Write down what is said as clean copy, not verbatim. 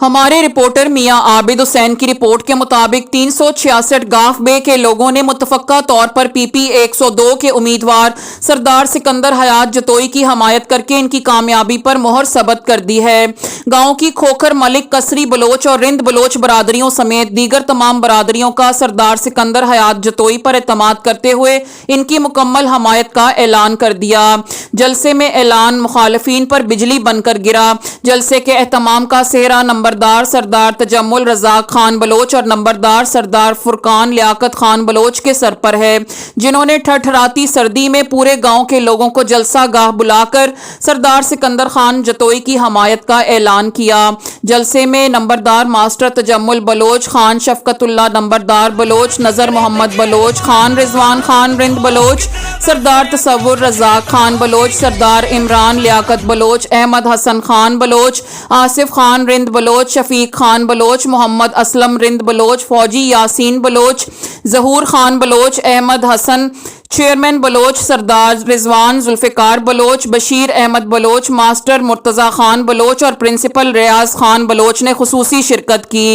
हमारे रिपोर्टर मियां आबिद हुसैन की रिपोर्ट के मुताबिक 366 गाफ बे के लोगों ने मुतफक्का तौर पर पीपी 102 के उम्मीदवार सरदार सिकंदर हयात जतोई की हमायत करके इनकी कामयाबी पर मोहर सबत कर दी है। गांव की खोखर, मलिक, कसरी बलोच और रिंद बलोच बरादरियों समेत दीगर तमाम बरादरियों का सरदार सिकंदर हयात जतोई पर एतमाद करते हुए इनकी मुकम्मल हमायत का ऐलान कर दिया। जलसे में ऐलान मुखालफीन पर बिजली बनकर गिरा। जलसे के एहतमाम का सेहरा नंबरदार सरदार तजम्मुल रजाक खान बलोच और नंबरदार सरदार फुरकान लियाकत खान बलोच के सर पर है, जिन्होंने ठठराती सर्दी में पूरे गांव के लोगों को जलसा गाह बुलाकर सरदार सिकंदर खान जतोई की हमायत का ऐलान किया। जलसे में नंबरदार मास्टर तजम्मुल बलोच, खान शफकतुल्लाह नंबरदार बलोच, नजर मोहम्मद बलोच, खान रिजवान खान रिंद बलोच, सरदार तसव्वुर रजाक खान बलोच, सरदार इमरान लियाकत बलोच, अहमद हसन खान बलोच, आसिफ खान रिंद बलोच, शफीक खान बलोच, मोहम्मद असलम रिंद बलोच, फौजी यासीन बलोच, जहूर खान बलोच, अहमद हसन चेयरमैन बलोच, सरदार रिजवान जुल्फिकार बलोच, बशीर अहमद बलोच, मास्टर मुर्तज़ा खान बलोच और प्रिंसिपल रियाज खान बलोच ने खुसूसी शिरकत की।